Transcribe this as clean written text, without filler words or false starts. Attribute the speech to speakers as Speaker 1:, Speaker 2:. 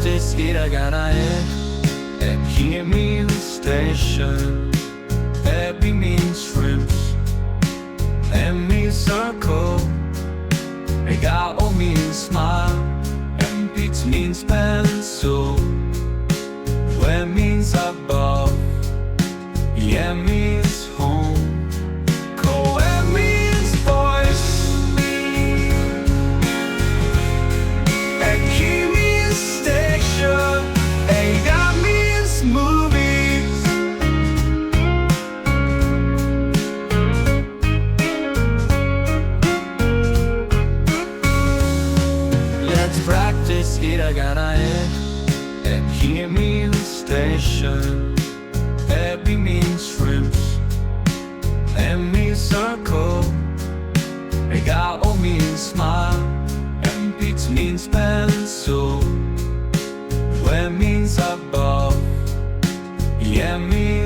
Speaker 1: practice Hiragana and hear me station. Ebi means shrimps, M means circle, Regao means smile, and Beats means pencil. Where means above, yeah means home, Koe means voice, and Ki means station, Eiga means movies. Let's practice Hiragana and hear me station. Ebi means shrimps, M means circle, Regao means smile, and Beats means pencil. Where means above, yeah means